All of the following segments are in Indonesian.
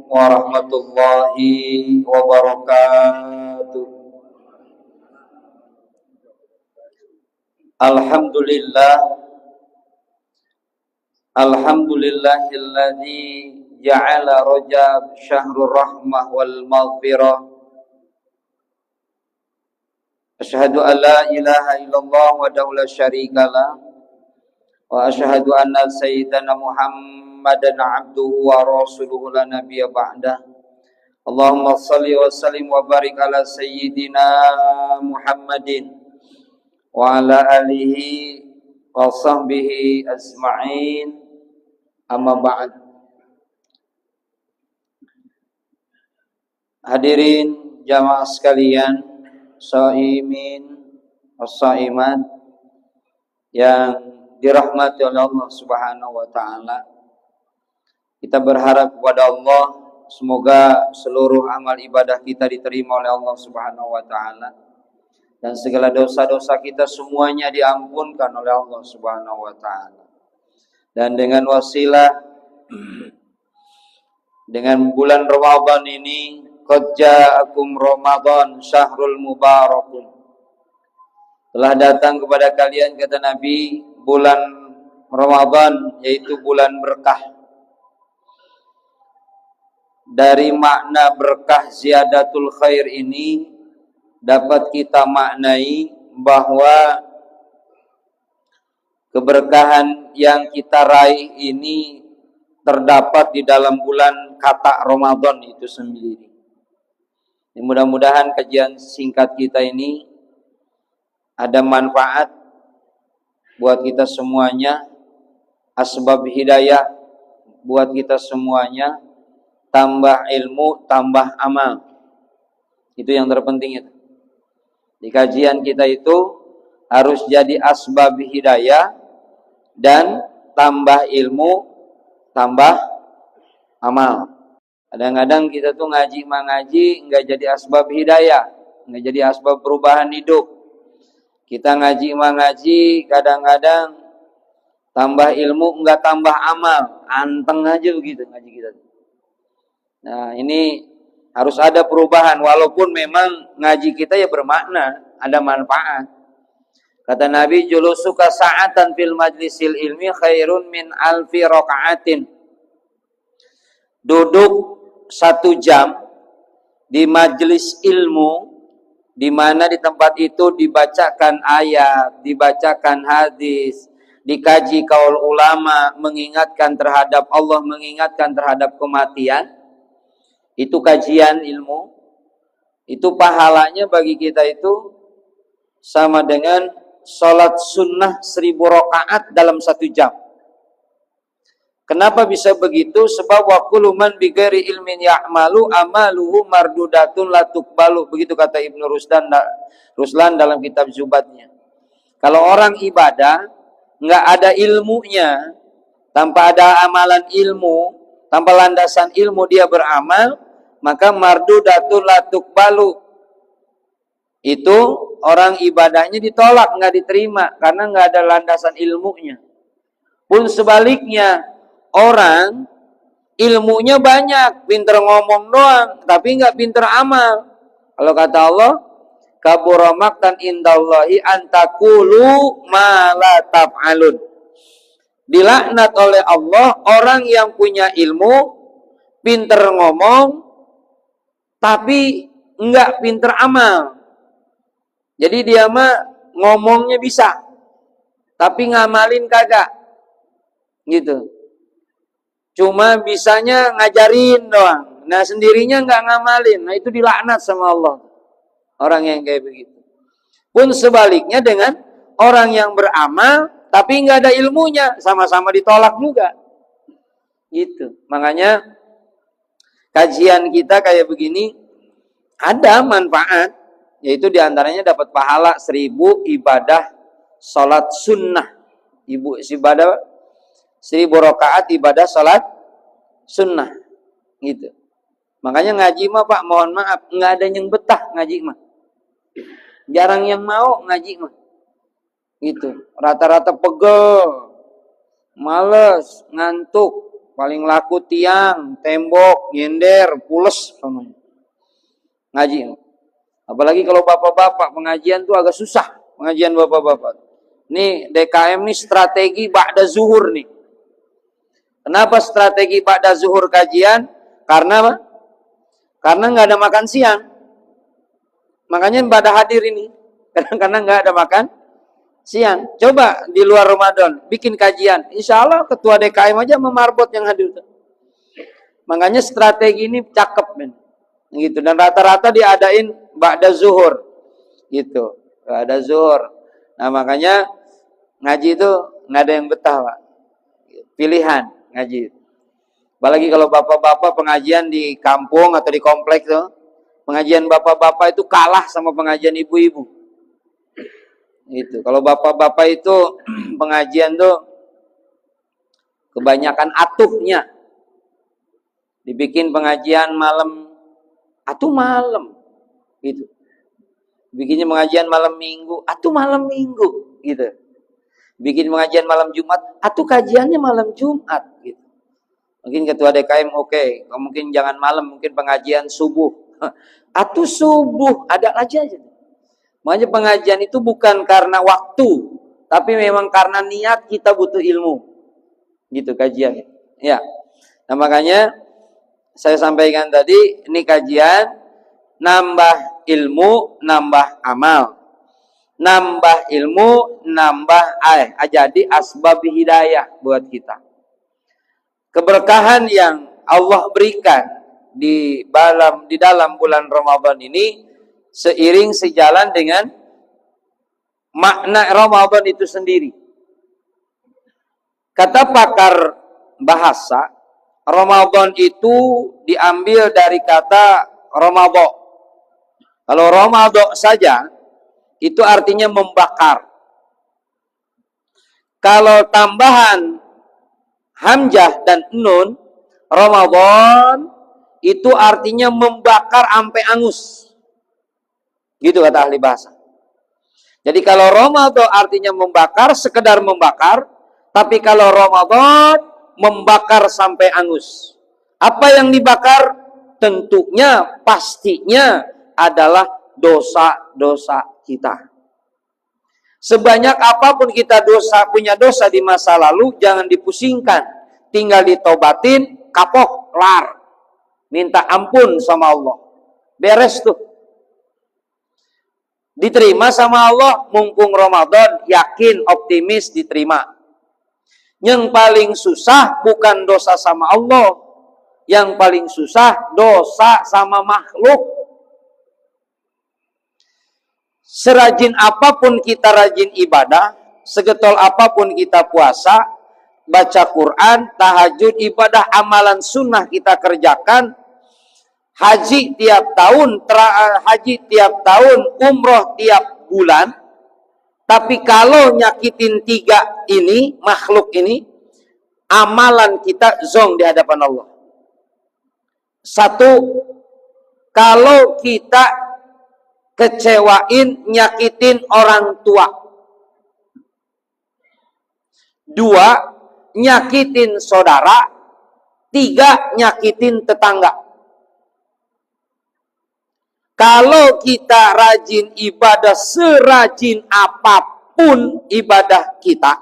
warahmatullahi wabarakatuh. Alhamdulillahilladzi ja'ala Rajab syahrur rahmah wal maghfirah. Asyhadu an la ilaha illallah wahdahu la syarikalah wa asyhadu anna sayyidana Muhammadan abduhu wa rasuluhu la nabiyya ba'dah. Allahumma shalli wa sallim wa barik ala sayyidina Muhammadin wa ala alihi wa sahbihi ajma'in. Amma ba'd. Hadirin jamaah sekalian, shaimin was-shaimat yang dirahmati oleh Allah Subhanahu wa taala. Kita berharap kepada Allah semoga seluruh amal ibadah kita diterima oleh Allah Subhanahu wa taala dan segala dosa-dosa kita semuanya diampunkan oleh Allah Subhanahu wa taala. Dan dengan wasilah dengan bulan Ramadan ini, qad ja'akum Ramadan syahrul mubarakun. Telah datang kepada kalian, kata Nabi, bulan Ramadan, yaitu bulan berkah. Dari makna berkah ziyadatul khair ini dapat kita maknai bahwa keberkahan yang kita raih ini terdapat di dalam bulan kata Ramadan itu sendiri. Mudah-mudahan kajian singkat kita ini ada manfaat buat kita semuanya, asbab hidayah buat kita semuanya, tambah ilmu, tambah amal. Itu yang terpenting itu. Di kajian kita itu harus jadi asbab hidayah dan tambah ilmu, tambah amal. Kadang-kadang kita tuh ngaji nggak jadi asbab hidayah, nggak jadi asbab perubahan hidup. Kita ngaji kadang-kadang tambah ilmu nggak tambah amal, anteng aja begitu ngaji kita. Nah ini harus ada perubahan, walaupun memang ngaji kita ya bermakna, ada manfaat. Kata Nabi, julusuka sa'atan fil majlisil ilmi khairun min alfi raka'atin. Duduk 1 jam di majelis ilmu, di mana di tempat itu dibacakan ayat, dibacakan hadis, dikaji kaul ulama, mengingatkan terhadap Allah, mengingatkan terhadap kematian. Itu kajian ilmu. Itu pahalanya bagi kita itu sama dengan sholat sunnah 1000 rakaat dalam 1 jam. Kenapa bisa begitu? Sebab wa kullu man bighairi ilmin ya'malu amaluhu mardudatun la tuqbalu. Begitu kata Ibnu Ruslan dalam kitab Zubatnya. Kalau orang ibadah nggak ada ilmunya, tanpa ada amalan ilmu, tanpa landasan ilmu dia beramal, maka mardudatun la tuqbalu. Itu orang ibadahnya ditolak, nggak diterima karena nggak ada landasan ilmunya. Pun sebaliknya, orang ilmunya banyak, pinter ngomong doang, tapi nggak pinter amal. Kalau kata Allah, kabura maqtan indallahi antakulu ma la taf'alun. Dilaknat oleh Allah orang yang punya ilmu, pinter ngomong, tapi nggak pinter amal. Jadi dia mah ngomongnya bisa, tapi ngamalin kagak, gitu. Cuma bisanya ngajarin doang. Nah sendirinya nggak ngamalin. Nah itu dilaknat sama Allah. Orang yang kayak begitu. Pun sebaliknya dengan orang yang beramal, tapi nggak ada ilmunya, sama-sama ditolak juga. Gitu. Makanya kajian kita kayak begini ada manfaat. Yaitu diantaranya dapat pahala 1000 ibadah sholat sunnah. Ibadah 1000 rakaat ibadah sholat sunnah. Gitu. Makanya ngaji mah Pak, mohon maaf, nggak ada yang betah ngaji mah. Jarang yang mau ngaji mah. Gitu. Rata-rata pegel, males, ngantuk. paling laku tiang, tembok, nyender, pules semuanya. Ngaji. Apalagi kalau bapak-bapak pengajian tuh agak susah, pengajian bapak-bapak. Nih DKM nih strategi ba'da zuhur nih. Kenapa strategi ba'da zuhur kajian? Karena nggak ada makan siang. Makanya pada hadir ini. Karena nggak ada makan siang. Coba di luar Ramadan bikin kajian. Insya Allah ketua DKM aja memarbot yang hadir. Makanya strategi ini cakep men. Gitu. Dan rata-rata diadain ba'da zuhur. Gitu. Ba'da zuhur. Nah makanya ngaji itu nggak ada yang betah Pak. Pilihan ngaji. Apalagi kalau bapak-bapak pengajian di kampung atau di kompleks tuh. Pengajian bapak-bapak itu kalah sama pengajian ibu-ibu. Gitu. Kalau bapak-bapak itu pengajian tuh kebanyakan atuhnya. Dibikin pengajian malam, atuh malam. Gitu. Bikinnya pengajian malam minggu, atuh malam minggu, gitu. Bikin pengajian malam Jumat, atuh kajiannya malam Jumat, gitu. Mungkin ketua DKM oke, mungkin jangan malam, mungkin pengajian subuh. Atuh subuh, ada aja. Makanya pengajian itu bukan karena waktu, tapi memang karena niat kita butuh ilmu. Gitu kajian. Ya. Nah, makanya saya sampaikan tadi, ini kajian nambah ilmu, nambah amal. Nambah ilmu, nambah jadi asbab hidayah buat kita. Keberkahan yang Allah berikan di dalam bulan Ramadan ini seiring sejalan dengan makna Ramadan itu sendiri. Kata pakar bahasa, Ramadan itu diambil dari kata Ramadan. Kalau Ramadan saja, itu artinya membakar. Kalau tambahan hamzah dan nun, Ramadan itu artinya membakar sampai angus. Gitu kata ahli bahasa. Jadi kalau Ramadan artinya membakar, sekedar membakar. Tapi kalau Ramadan, membakar sampai angus. Apa yang dibakar? Tentunya, pastinya adalah dosa-dosa kita. Sebanyak apapun kita punya dosa di masa lalu, jangan dipusingkan. Tinggal ditobatin, kapok, lar. Minta ampun sama Allah. Beres tuh. Diterima sama Allah, mumpung Ramadan, yakin, optimis, diterima. Yang paling susah bukan dosa sama Allah. Yang paling susah dosa sama makhluk. Serajin apapun kita rajin ibadah, segetol apapun kita puasa, baca Quran, tahajud, ibadah, amalan sunnah kita kerjakan, haji tiap tahun, umroh tiap bulan, tapi kalau nyakitin tiga ini, makhluk ini, amalan kita zong di hadapan Allah. Satu, kalau kita kecewain, nyakitin orang tua. Dua, nyakitin saudara. Tiga, nyakitin tetangga. Kalau kita rajin ibadah, serajin apapun ibadah kita,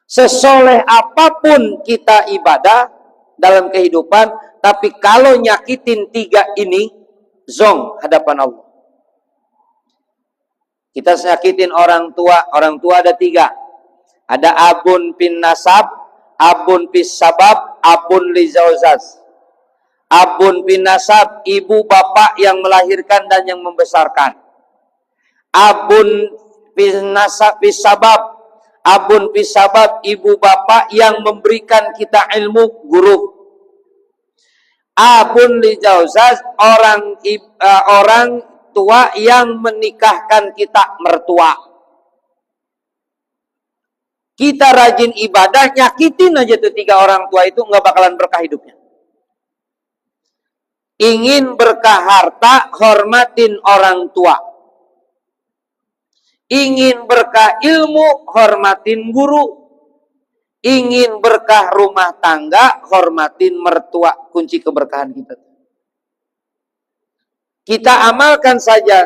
sesoleh apapun kita ibadah dalam kehidupan, tapi kalau nyakitin tiga ini, zong hadapan Allah. Kita nyakitin orang tua ada tiga. Ada abun pin nasab, abun pis sabab, abun li zauzaz. Abun pin nasab, ibu bapak yang melahirkan dan yang membesarkan. Abun pin nasab pis sabab, abun pis sabab, ibu bapak yang memberikan kita ilmu, guru. Abun li zauzaz, orang tua yang menikahkan kita, mertua. Kita rajin ibadah, nyakitin aja tuh tiga orang tua itu, nggak bakalan berkah hidupnya. Ingin berkah harta, hormatin orang tua. Ingin berkah ilmu, hormatin guru. Ingin berkah rumah tangga, hormatin mertua, kunci keberkahan kita. Kita amalkan saja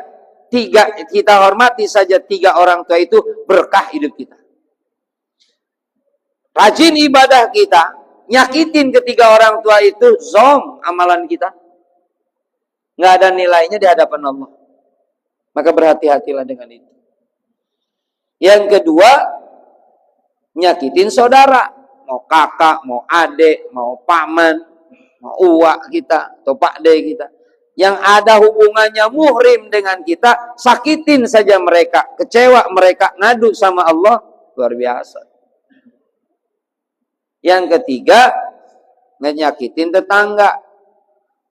kita hormati saja 3 orang tua itu, berkah hidup kita. Rajin ibadah kita, nyakitin ketiga orang tua itu, zom amalan kita. Nggak ada nilainya di hadapan Allah. Maka berhati-hatilah dengan itu. Yang kedua, nyakitin saudara. Mau kakak, mau adik, mau paman, mau uwak kita, atau pakde kita. Yang ada hubungannya muhrim dengan kita, sakitin saja mereka, kecewa mereka, ngadu sama Allah, luar biasa. Yang ketiga, nyakitin tetangga.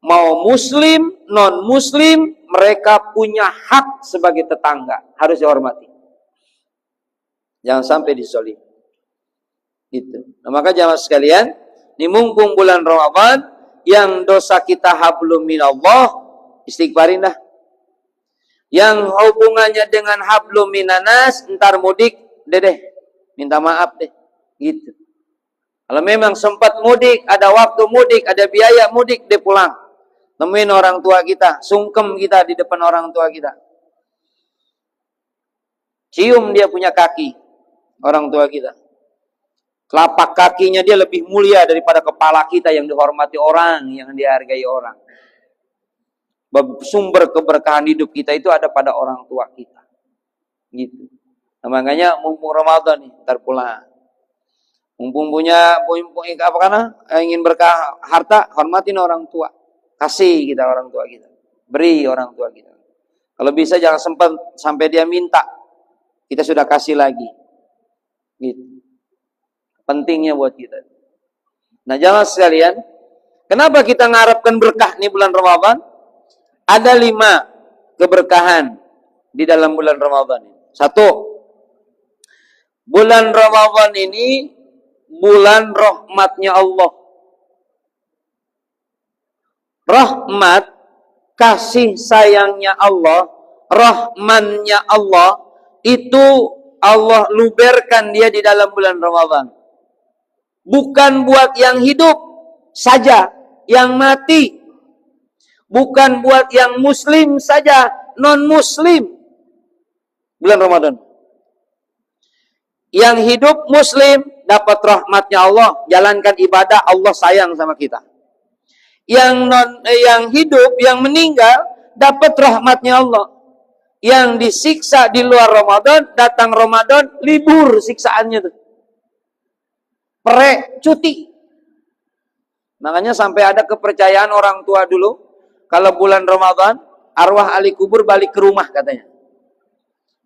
Mau muslim, non muslim, mereka punya hak sebagai tetangga, harus dihormati. Jangan sampai dizolim. Itu. Nah, maka jamaah sekalian, di mumpung bulan Ramadan, yang dosa kita hablum minallah, istighfarin dah. Yang hubungannya dengan hablum minanas, ntar mudik, deh, minta maaf deh. Gitu. Kalau memang sempat mudik, ada waktu mudik, ada biaya mudik, dia pulang. Temuin orang tua kita, sungkem kita di depan orang tua kita. Cium dia punya kaki, orang tua kita. Telapak kakinya dia lebih mulia daripada kepala kita yang dihormati orang, yang dihargai orang. Sumber keberkahan hidup kita itu ada pada orang tua kita. Gitu. Nah, makanya mumpung Ramadan nih, ntar pulang. Mumpung ingin berkah harta, hormatin orang tua. Kasih kita orang tua kita. Beri orang tua kita. Kalau bisa jangan sempat sampai dia minta. Kita sudah kasih lagi. Gitu. Pentingnya buat kita. Nah, jamaah sekalian, kenapa kita mengharapkan berkah nih bulan Ramadan? Ada 5 keberkahan di dalam bulan Ramadan ini. 1, bulan Ramadan ini bulan rahmatnya Allah. Rahmat, kasih sayangnya Allah, rahmannya Allah, itu Allah luberkan dia di dalam bulan Ramadan. Bukan buat yang hidup saja, yang mati. Bukan buat yang muslim saja, non-muslim. Bulan Ramadan. Yang hidup muslim dapat rahmatnya Allah, jalankan ibadah, Allah sayang sama kita. Yang hidup, yang meninggal dapat rahmatnya Allah. Yang disiksa di luar Ramadan, datang Ramadan, libur siksaannya tuh. Cuti. Makanya sampai ada kepercayaan orang tua dulu, kalau bulan Ramadan, arwah ahli kubur balik ke rumah katanya.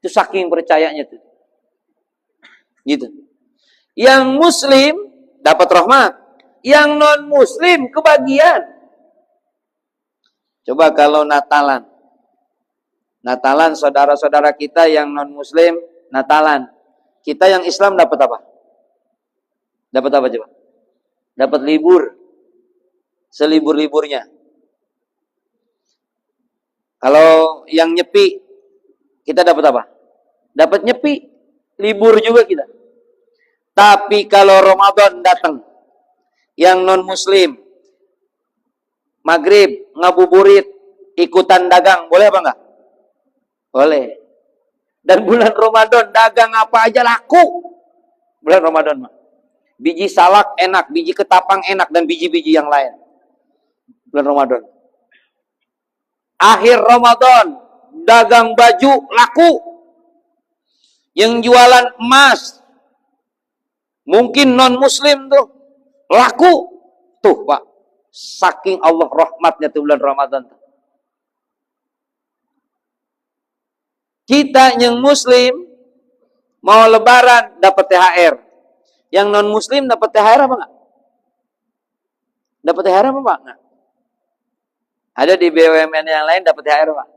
Itu saking percayanya tuh. Gitu. Yang muslim dapat rahmat, yang non muslim kebagian. Coba kalau Natalan saudara-saudara kita yang non muslim Natalan, kita yang Islam dapat apa? Dapat apa coba? Dapat libur. Selibur-liburnya. Kalau yang nyepi, kita dapat apa? Dapat nyepi. Libur juga kita. Tapi kalau Ramadan datang, yang non-muslim, maghrib, ngabuburit, ikutan dagang, boleh apa enggak? Boleh. Dan bulan Ramadan, dagang apa aja laku. Bulan Ramadan mah. Biji salak enak, biji ketapang enak, dan biji-biji yang lain. Bulan Ramadan. Akhir Ramadan, dagang baju laku. Yang jualan emas, mungkin non-muslim tuh, laku. Tuh Pak, saking Allah rahmatnya tuh bulan Ramadan. Kita yang muslim, mau lebaran, dapat THR. Yang non-muslim dapat THR apa enggak? Dapat THR apa Pak? Enggak. Ada di BUMN yang lain dapat THR Pak.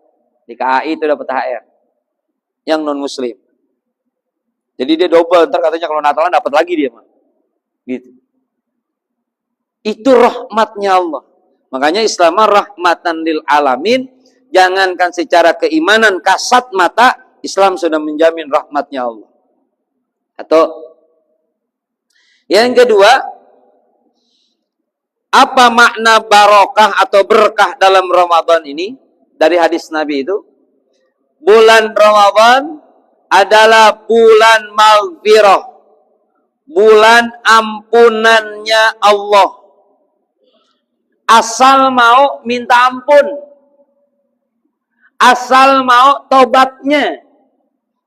Di KAI itu dapat THR. Yang non-muslim. Jadi dia double, ntar katanya kalau Natalan dapat lagi dia Pak. Gitu. Itu rahmatnya Allah. Makanya Islam rahmatan lil alamin. Jangankan secara keimanan kasat mata, Islam sudah menjamin rahmatnya Allah. Atau Yang kedua, apa makna barokah atau berkah dalam Ramadan ini? Dari hadis Nabi itu, bulan Ramadan adalah bulan maghfirah, bulan ampunannya Allah. Asal mau minta ampun, asal mau tobatnya,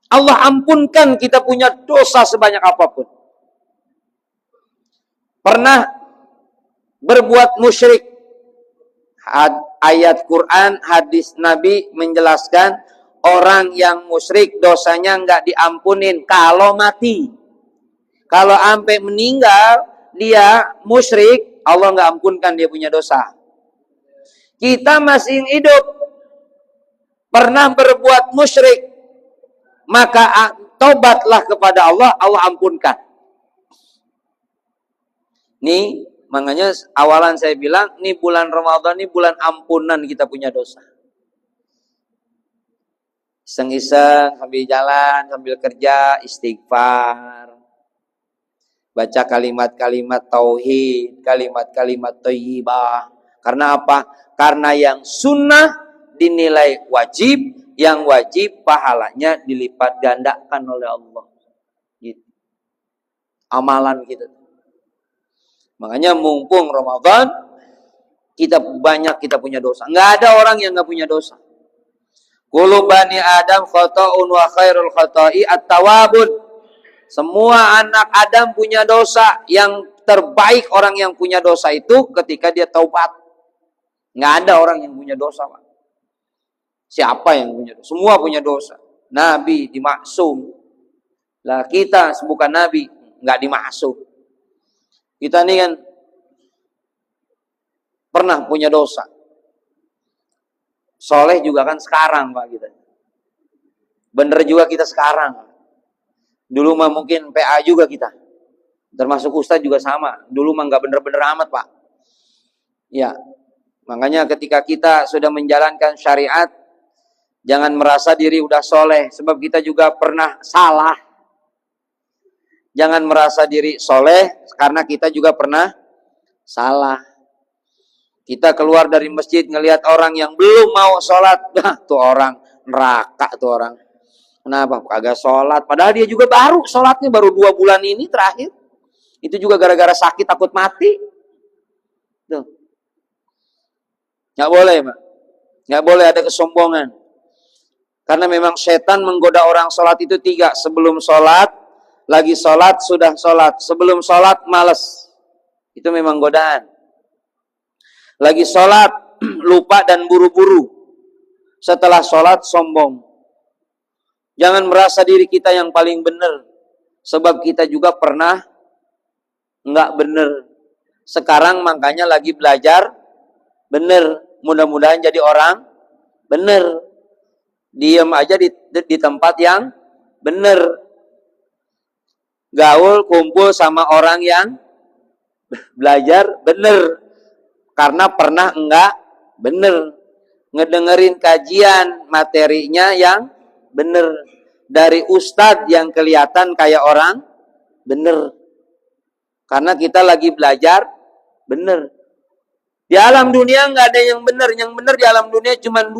Allah ampunkan kita punya dosa sebanyak apapun. Pernah berbuat musyrik, ayat Quran, hadis Nabi menjelaskan orang yang musyrik dosanya nggak diampunin kalau mati. Kalau sampai meninggal dia musyrik, Allah nggak ampunkan dia punya dosa. Kita masih hidup pernah berbuat musyrik, maka tobatlah kepada Allah, Allah ampunkan. Nih, makanya awalan saya bilang, nih bulan Ramadan, nih bulan ampunan kita punya dosa. Iseng-iseng, sambil jalan, sambil kerja, istighfar. Baca kalimat-kalimat tauhid, kalimat-kalimat thayyibah. Karena apa? Karena yang sunnah dinilai wajib, yang wajib pahalanya dilipat gandakan oleh Allah. Gitu. Amalan kita. Makanya mumpung Ramadan, kita punya dosa. Nggak ada orang yang nggak punya dosa. Kullu bani Adam khata'un wa khairul khata'i at-tawabun. Semua anak Adam punya dosa. Yang terbaik orang yang punya dosa itu ketika dia taubat. Nggak ada orang yang punya dosa, Pak. Siapa yang punya dosa? Semua punya dosa. Nabi dimaksum. Lah kita bukan Nabi, nggak dimaksum. Kita ini kan pernah punya dosa. Soleh juga kan sekarang, Pak, kita. Bener juga kita sekarang. Dulu mah mungkin PA juga kita. Termasuk Ustadz juga sama. Dulu mah nggak bener-bener amat, Pak. Ya, makanya ketika kita sudah menjalankan syariat, jangan merasa diri udah soleh. Sebab kita juga pernah salah. Jangan merasa diri soleh, karena kita juga pernah salah. Kita keluar dari masjid ngelihat orang yang belum mau sholat. Nah, tuh orang neraka tuh orang. Kenapa? Kagak sholat. Padahal dia juga baru sholatnya, baru 2 bulan ini terakhir. Itu juga gara-gara sakit takut mati. Tuh. Nggak boleh, Pak. Nggak boleh ada kesombongan. Karena memang setan menggoda orang sholat itu 3. Sebelum sholat, lagi sholat, sudah sholat. Sebelum sholat, males. Itu memang godaan. Lagi sholat, lupa dan buru-buru. Setelah sholat, sombong. Jangan merasa diri kita yang paling benar. Sebab kita juga pernah nggak benar. Sekarang makanya lagi belajar benar. Mudah-mudahan jadi orang benar. Diam aja di tempat yang benar. Gaul, kumpul sama orang yang belajar benar. Karena pernah enggak benar. Ngedengerin kajian materinya yang benar. Dari ustadz yang kelihatan kayak orang benar. Karena kita lagi belajar benar. Di alam dunia enggak ada yang benar. Yang benar di alam dunia cuma 2.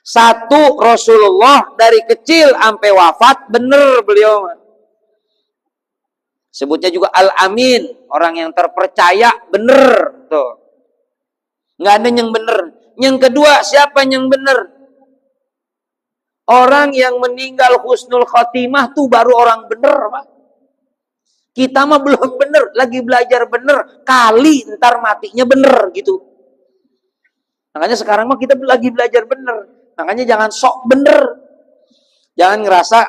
Satu, Rasulullah dari kecil sampai wafat benar beliau. Sebutnya juga Al-Amin, orang yang terpercaya, benar. Tuh. Nggak ada yang benar. Yang kedua, siapa yang benar? Orang yang meninggal husnul khotimah tuh baru orang benar, Pak. Kita mah belum benar, lagi belajar benar. Kali ntar matinya benar gitu. Makanya sekarang mah kita lagi belajar benar. Makanya jangan sok benar. Jangan ngerasa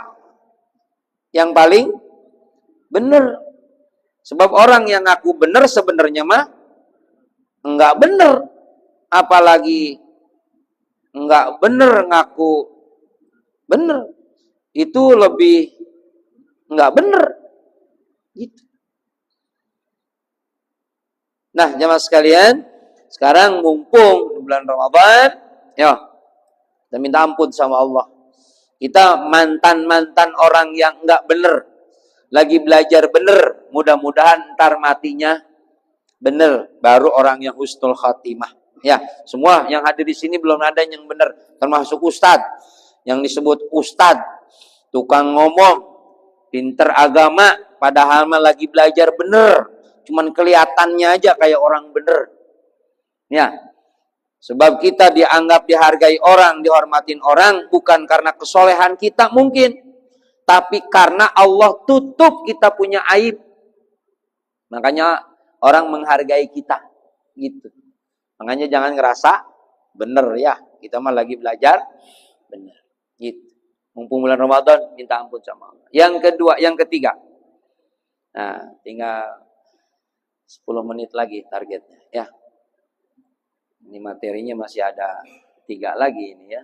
yang paling benar. Sebab orang yang ngaku benar sebenarnya mah enggak benar. Apalagi enggak benar ngaku benar. Itu lebih enggak benar. Gitu. Nah, jemaah sekalian, sekarang mumpung di bulan Ramadan, ya, kita minta ampun sama Allah. Kita mantan-mantan orang yang enggak benar. lagi belajar bener, mudah-mudahan ntar matinya bener, baru orang yang husnul khatimah. Ya, semua yang hadir di sini belum ada yang bener, termasuk ustadz. Yang disebut ustadz, tukang ngomong, pinter agama, padahal mah lagi belajar bener, cuman kelihatannya aja kayak orang bener. Ya, sebab kita dianggap dihargai orang, dihormatin orang, bukan karena kesolehan kita mungkin, tapi karena Allah tutup kita punya aib. Makanya orang menghargai kita, gitu. Makanya jangan ngerasa bener ya, kita mah lagi belajar bener, gitu. Mumpung bulan Ramadan, minta ampun sama Allah. Yang kedua, yang ketiga. Nah, tinggal 10 menit lagi targetnya, ya. Ini materinya masih ada 3 lagi ini ya.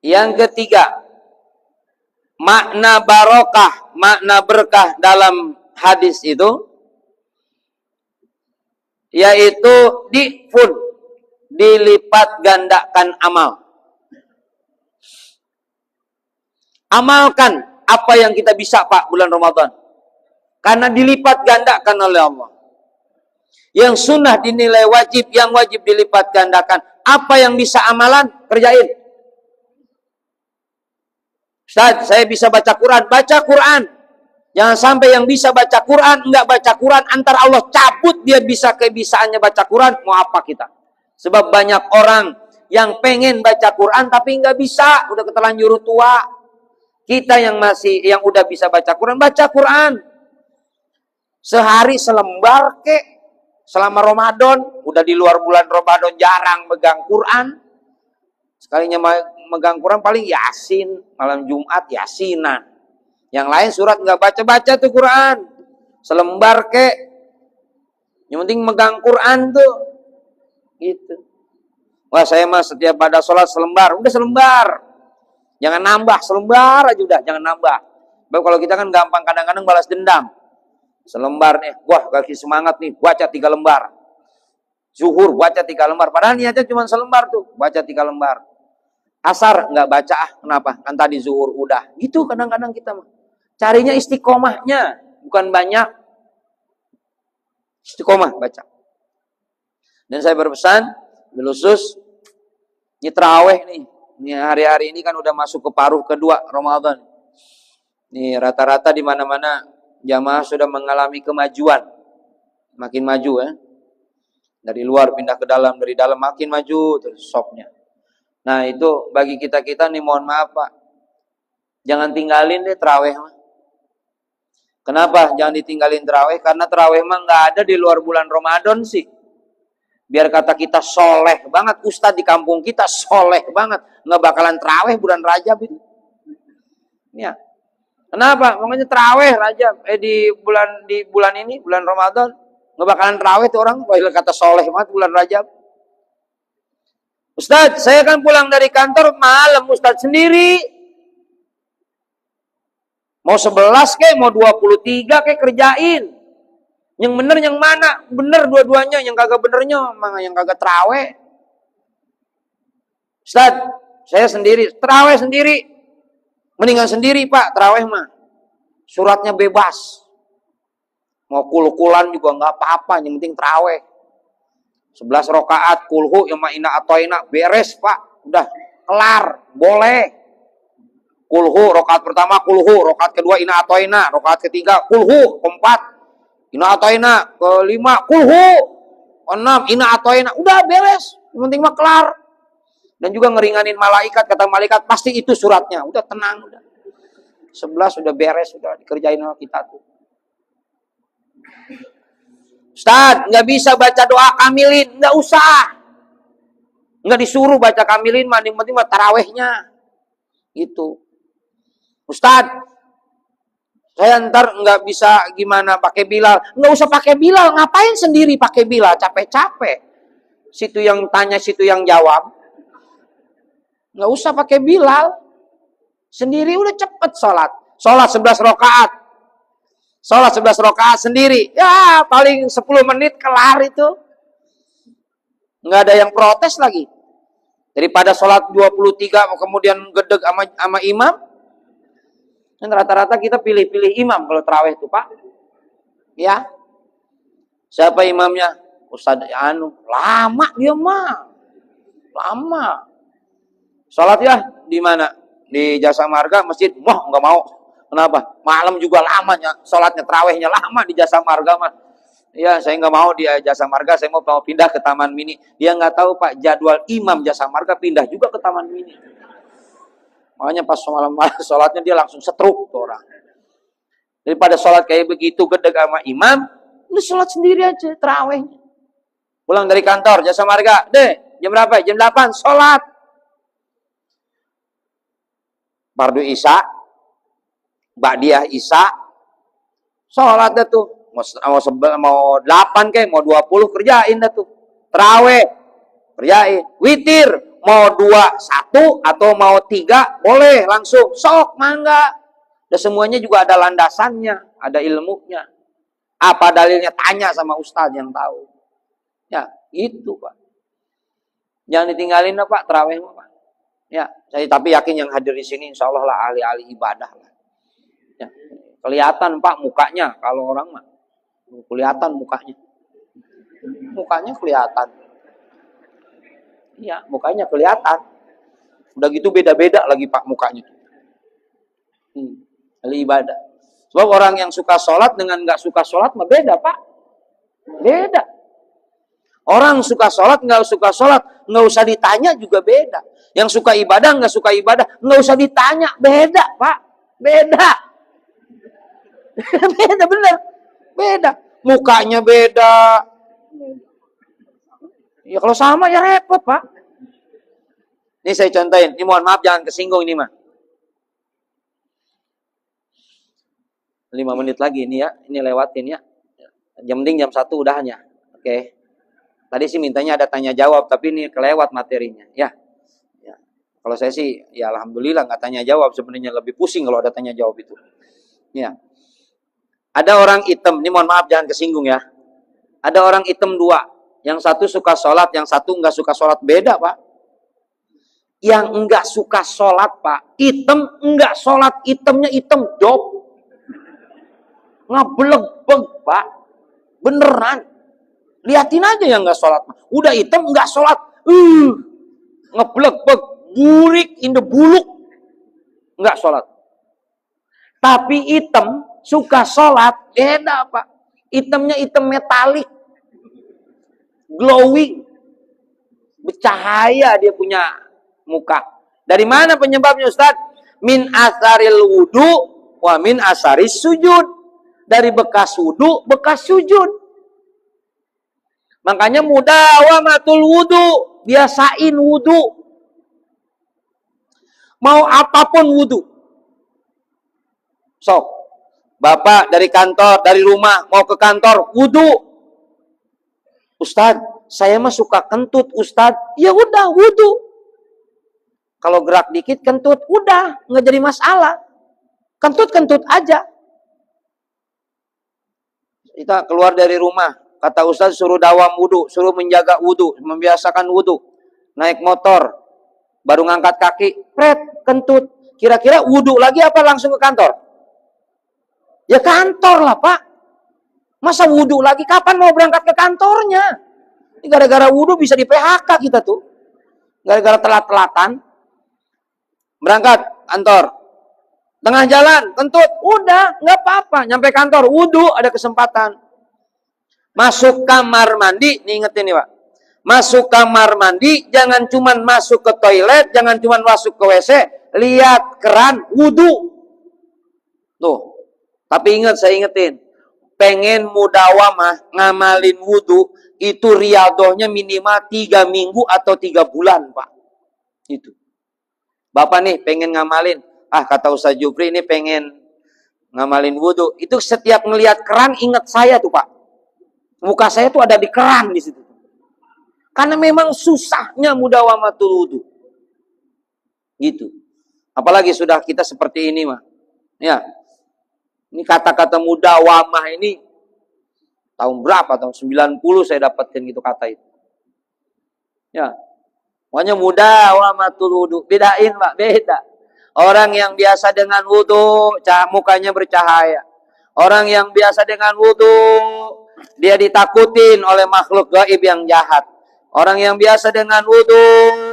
Yang ketiga, makna barokah, makna berkah dalam hadis itu, yaitu dilipat gandakan amal. Amalkan apa yang kita bisa, Pak, bulan Ramadan. Karena dilipat gandakan oleh Allah. Yang sunnah dinilai wajib, yang wajib dilipat gandakan. Apa yang bisa amalan, kerjain. Ustaz, saya bisa baca Quran. Baca Quran. Jangan sampai yang bisa baca Quran, enggak baca Quran, antara Allah cabut dia bisa kebisaannya baca Quran, mau apa kita? Sebab banyak orang yang pengen baca Quran tapi enggak bisa, udah keterlanjur tua. Kita yang udah bisa baca Quran, sehari selembar kek, selama Ramadan, udah di luar bulan Ramadan jarang megang Quran. Sekalinya megang Quran paling Yasin, malam Jumat Yasinan. Yang lain surat nggak baca-baca tuh Quran, selembar kek. Yang penting megang Quran tuh, gitu. Wah, saya mah setiap pada sholat selembar, udah selembar. Jangan nambah, selembar aja udah, jangan nambah. Baik, kalau kita kan gampang kadang-kadang balas dendam. Selembar nih, wah lagi semangat nih, baca 3 lembar. Zuhur, baca 3 lembar. Padahal niatnya cuma selembar tuh, baca 3 lembar. Asar, nggak baca, kenapa? Kan tadi zuhur udah. Gitu kadang-kadang kita mah. Carinya istiqomahnya, bukan banyak. Istiqomah, baca. Dan saya berpesan, khusus, ini terawih nih. Ini hari-hari ini kan udah masuk ke paruh kedua Ramadan. Ini rata-rata di mana-mana jamaah sudah mengalami kemajuan. Makin maju ya. Dari luar pindah ke dalam, dari dalam makin maju terus sopnya. Nah, itu bagi kita-kita nih mohon maaf, Pak. Jangan tinggalin deh terawih mah. Kenapa jangan ditinggalin terawih? Karena terawih mah nggak ada di luar bulan Ramadan sih. Biar kata kita soleh banget, ustadz di kampung kita soleh banget, nggak bakalan terawih bulan Rajab itu. Ya, kenapa? Makanya terawih Rajab di bulan ini, bulan Ramadan, nggak bakalan terawih tuh orang. Wah, kata soleh banget bulan Rajab. Ustadz, saya kan pulang dari kantor malam, ustadz sendiri. Mau 11 kek, mau 23 kek kerjain. Yang bener yang mana? Bener dua-duanya. Yang kagak benernya mana yang kagak terawih. Ustadz, saya sendiri, terawih sendiri. Mendingan sendiri, Pak, terawih mah. Suratnya bebas. Mau kul-kulan juga nggak apa-apa, yang penting terawih. 11 rakaat kulhu yang ma'ina atoina beres, Pak. Udah kelar, boleh. Kulhu rakaat pertama kulhu, rakaat kedua ina atoina, rakaat ketiga kulhu, keempat ina atoina, kelima kulhu, 6 ina atoina, udah beres. Yang penting mah kelar. Dan juga ngeringanin malaikat, kata malaikat pasti itu suratnya. Udah tenang, udah. 11 udah beres, udah dikerjain sama kita tuh. Ustaz, nggak bisa baca doa kamilin, nggak usah. Nggak disuruh baca kamilin, yang penting mah tarawehnya. Gitu. Ustaz, saya ntar nggak bisa gimana pakai Bilal. Nggak usah pakai Bilal, ngapain sendiri pakai Bilal? Capek-capek. Situ yang tanya, situ yang jawab. Nggak usah pakai Bilal. Sendiri udah cepet sholat. Sholat 11 rakaat. Sholat 11 rakaat sendiri. Ya paling 10 menit kelar itu. Nggak ada yang protes lagi. Daripada sholat 23 kemudian gedeg sama imam. Dan rata-rata kita pilih-pilih imam kalau tarawih itu, Pak. Ya. Siapa imamnya? Ustaz anu, lama dia mah. Lama. Salat ya di mana? Di Jasa Marga, masjid. Wah, enggak mau. Kenapa? Malam juga lamanya, salatnya tarawihnya lama di Jasa Marga mah. Ya, saya nggak mau di Jasa Marga, saya mau pindah ke Taman Mini. Dia nggak tahu, Pak, jadwal imam Jasa Marga pindah juga ke Taman Mini. Makanya pas malam-malam sholatnya dia langsung setruk tuh orang. Daripada sholat kayak begitu gede sama imam, ini sholat sendiri aja, tarawihnya. Pulang dari kantor, Jasa Marga, deh, jam berapa? Jam 8, sholat. Fardu Isya, Ba'diyah Isya, sholat dah tuh. Mau 8 kayak, mau 20 kerjain dah tuh. Tarawih, kerjain. Witir, mau 2, 1 atau mau 3, boleh langsung. Sok, mangga. Dan semuanya juga ada landasannya, ada ilmunya. Apa dalilnya? Tanya sama ustaz yang tahu. Ya, itu Pak. Jangan ditinggalin Pak, tarawih Pak. Ya, saya tapi yakin yang hadir di sini insya Allah lah ahli-ahli ibadah lah. Ya, kelihatan Pak mukanya kalau orang mah. Kelihatan mukanya. Mukanya kelihatan. Iya, mukanya kelihatan. Udah gitu beda-beda lagi Pak mukanya. Ahli ibadah. Sebab orang yang suka sholat dengan nggak suka sholat mah beda Pak. Beda. Orang suka sholat nggak suka sholat nggak usah ditanya juga beda. Yang suka ibadah nggak suka ibadah nggak usah ditanya, beda Pak. Beda. Beda bener. Beda. Mukanya beda. Ya kalau sama ya repot Pak. Ini saya contohin. Ini mohon maaf jangan kesinggung ini mah. 5 menit lagi ini ya. Ini lewatin ya. Jam 1 udahnya. Oke. Tadi sih mintanya ada tanya jawab. Tapi ini kelewat materinya. Ya. Kalau saya sih ya alhamdulillah nggak tanya jawab. Sebenarnya lebih pusing kalau ada tanya jawab itu. Ya. Ada orang hitam. Ini mohon maaf jangan kesinggung ya. Ada orang hitam 2. Yang satu suka sholat. Yang satu nggak suka sholat. Beda Pak. Yang nggak suka sholat Pak. Hitam nggak sholat. Hitamnya hitam dop. Ngebeleg-beg Pak. Beneran. Liatin aja yang nggak sholat. Udah hitam nggak sholat. Ngebeleg-beg. Burik in the buluk. Nggak sholat. Tapi hitam suka sholat. Beda Pak. Hitamnya hitam metalik. Glowing. Bercahaya dia punya muka. Dari mana penyebabnya Ustaz? Min asaril wudu wa min asaris sujud. Dari bekas wudu, bekas sujud. Makanya mudawamatul wudu, biasain wudu. Mau apapun wudu. Sok. Bapak dari kantor, dari rumah mau ke kantor, wudu. Ustaz, saya mah suka kentut, Ustaz. Ya udah, wudu. Kalau gerak dikit kentut, udah, nggak jadi masalah. Kentut-kentut aja. Kita keluar dari rumah, kata Ustaz suruh dawam wudu, suruh menjaga wudu, membiasakan wudu. Naik motor, baru ngangkat kaki, pret, kentut. Kira-kira wudu lagi apa langsung ke kantor? Ya kantor lah Pak. Masa wudu lagi? Kapan mau berangkat ke kantornya? Ini gara-gara wudu bisa di PHK kita tuh. Gara-gara telat-telatan. Berangkat kantor. Tengah jalan, kentut, udah, nggak apa-apa. Nyampe kantor, wudu, ada kesempatan. Masuk kamar mandi, nih ingetin nih Pak. Masuk kamar mandi, jangan cuman masuk ke toilet, jangan cuman masuk ke WC, lihat keran, wudu. Tuh, tapi ingat, saya ingetin. Pengen mudawamah, ngamalin wudu, itu riadohnya minimal 3 minggu atau 3 bulan Pak. Itu. Bapak nih pengen ngamalin. Kata Ustaz Jufri ini pengen ngamalin wudu. Itu setiap ngelihat keran ingat saya tuh Pak. Muka saya tuh ada di keran di situ. Karena memang susahnya mudawamatul wudu. Gitu. Apalagi sudah kita seperti ini mah. Ya. Ini kata-kata mudawamah ini tahun berapa? Tahun 90 saya dapetin gitu kata itu. Ya. Pokoknya mudawamatul wudu. Bedain Pak, beda. Orang yang biasa dengan wudu, mukanya bercahaya. Orang yang biasa dengan wudu, dia ditakutin oleh makhluk gaib yang jahat. Orang yang biasa dengan wudu,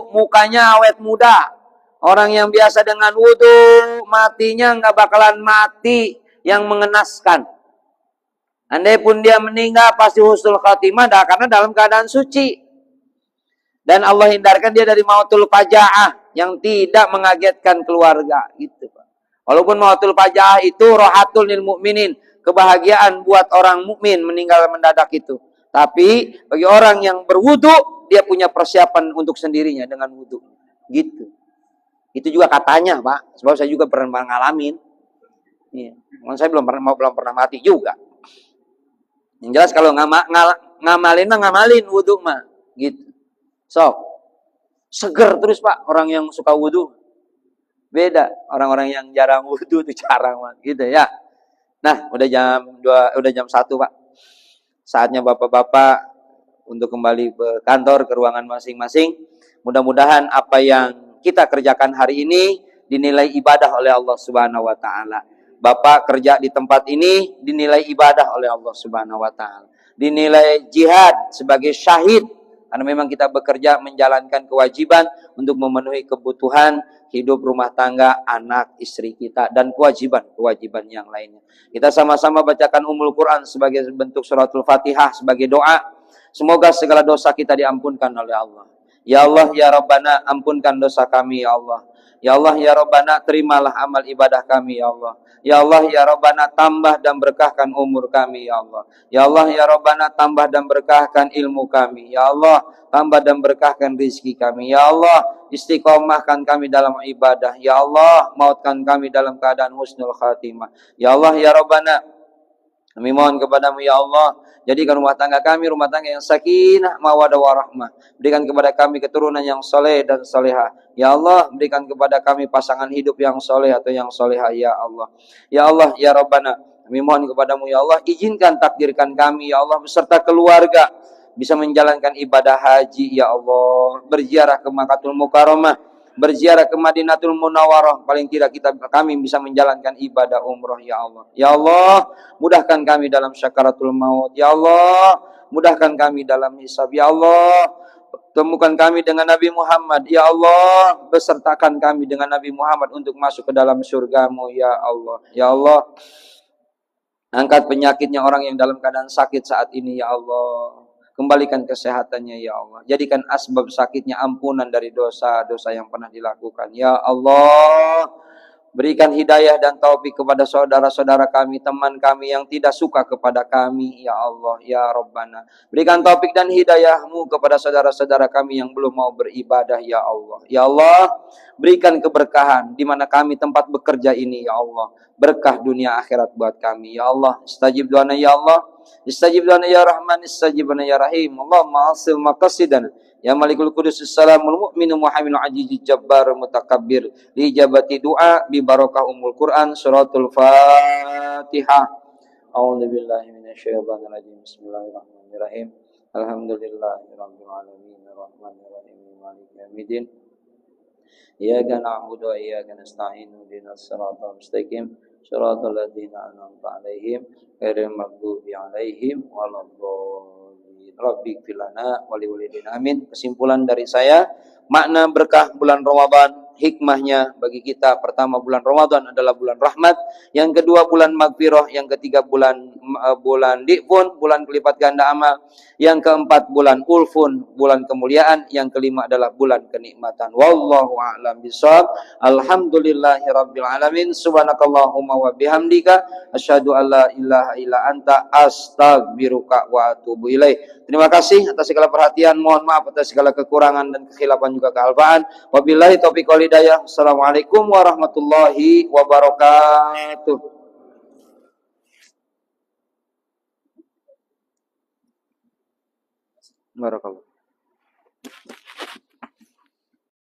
mukanya awet muda. Orang yang biasa dengan wudu, matinya nggak bakalan mati yang mengenaskan. Andai pun dia meninggal pasti husnul khatimah karena dalam keadaan suci. Dan Allah hindarkan dia dari mautul fajaah yang tidak mengagetkan keluarga gitu, Pak. Walaupun mautul fajaah itu rohatul lil mukminin, kebahagiaan buat orang mukmin meninggal mendadak itu. Tapi bagi orang yang berwudu, dia punya persiapan untuk sendirinya dengan wudu. Gitu. Itu juga katanya, Pak. Sebab saya juga pernah ngalamin. Iya. Saya belum pernah mati juga. Yang jelas kalau ngamalin mah ngamalin wudu mah gitu. So, seger terus Pak orang yang suka wudu. Beda orang-orang yang jarang wudu itu jarang Pak, gitu ya. Nah, udah jam 2, udah jam 1 Pak. Saatnya Bapak-bapak untuk kembali ke kantor, ke ruangan masing-masing. Mudah-mudahan apa yang kita kerjakan hari ini dinilai ibadah oleh Allah Subhanahu wa taala. Bapak kerja di tempat ini dinilai ibadah oleh Allah Subhanahu wa taala. Dinilai jihad sebagai syahid karena memang kita bekerja menjalankan kewajiban untuk memenuhi kebutuhan hidup rumah tangga, anak, istri kita dan kewajiban yang lainnya. Kita sama-sama bacakan Ummul Quran sebagai bentuk suratul Fatihah sebagai doa. Semoga segala dosa kita diampunkan oleh Allah. Ya Allah, ya Rabbana, ampunkan dosa kami ya Allah. Ya Allah, ya Rabbana, terimalah amal ibadah kami ya Allah. Ya Allah, ya Rabbana, tambah dan berkahkan umur kami ya Allah. Ya Allah, ya Rabbana, tambah dan berkahkan ilmu kami. Ya Allah, tambah dan berkahkan rizki kami. Ya Allah, istiqomahkan kami dalam ibadah. Ya Allah, mautkan kami dalam keadaan husnul khatimah. Ya Allah, ya Rabbana, kami mohon kepadamu ya Allah, jadikan rumah tangga kami rumah tangga yang sakinah, mawadah warahmah. Berikan kepada kami keturunan yang soleh dan soleha. Ya Allah, berikan kepada kami pasangan hidup yang soleh atau yang soleha ya Allah. Ya Allah, ya Rabbana, kami mohon kepadamu ya Allah, izinkan takdirkan kami ya Allah beserta keluarga bisa menjalankan ibadah haji ya Allah, berziarah ke Makkahul Mukarramah, berziarah ke Madinatul Munawwarah, paling tidak kami bisa menjalankan ibadah umroh ya Allah. Ya Allah, mudahkan kami dalam syakaratul maut. Ya Allah, mudahkan kami dalam hisab. Ya Allah, temukan kami dengan Nabi Muhammad. Ya Allah, besertakan kami dengan Nabi Muhammad untuk masuk ke dalam surgamu ya Allah. Ya Allah, angkat penyakitnya orang yang dalam keadaan sakit saat ini ya Allah. Kembalikan kesehatannya ya Allah. Jadikan asbab sakitnya ampunan dari dosa-dosa yang pernah dilakukan. Ya Allah, berikan hidayah dan taufik kepada saudara-saudara kami, teman kami yang tidak suka kepada kami. Ya Allah, ya Rabbana. Berikan taufik dan hidayahmu kepada saudara-saudara kami yang belum mau beribadah. Ya Allah. Ya Allah, berikan keberkahan di mana kami tempat bekerja ini. Ya Allah, berkah dunia akhirat buat kami. Ya Allah, istajib doana ya Allah. Istajib lana ya Rahman, istajib lana ya Rahim. Allahumma asil maqasidana. Ya Malikul Qudus Assalamul Mu'minu Muhammadul Aziz Jabbar Mutakabbir. Li ijabati doa bi barakah Ummul Quran suratul Fatihah. A'udzu billahi minasyaitonir rajim. Bismillahirrahmanirrahim. Alhamdulillahirabbil alamin arrahmanir rahim maliki yaumiddin. Iyyaka na'budu wa iyyaka nasta'in ihdinas siratal mustaqim. Shiratal ladzina an'amta 'alaihim ghairil maghdubi 'alaihim waladdallin. Rabbighfir lana wa liwalidayna. Amin. Kesimpulan dari saya, makna berkah bulan Ramadan, hikmahnya bagi kita, pertama bulan Ramadan adalah bulan rahmat, yang kedua bulan magfirah, yang ketiga bulan di'fun, bulan kelipat ganda amal, yang keempat bulan ulfun, bulan kemuliaan, yang kelima adalah bulan kenikmatan. Wallahu a'lam bishawab. Alhamdulillahirabbil alamin. Subhanakallahumma wa bihamdika asyhadu an la ilaha illa anta astaghfiruka wa atubu ilaik. Terima kasih atas segala perhatian, mohon maaf atas segala kekurangan dan kekhilafan juga kealfaan. Wabillahi taufiq wal hidayah. Assalamualaikum warahmatullahi wabarakatuh. Barakallah.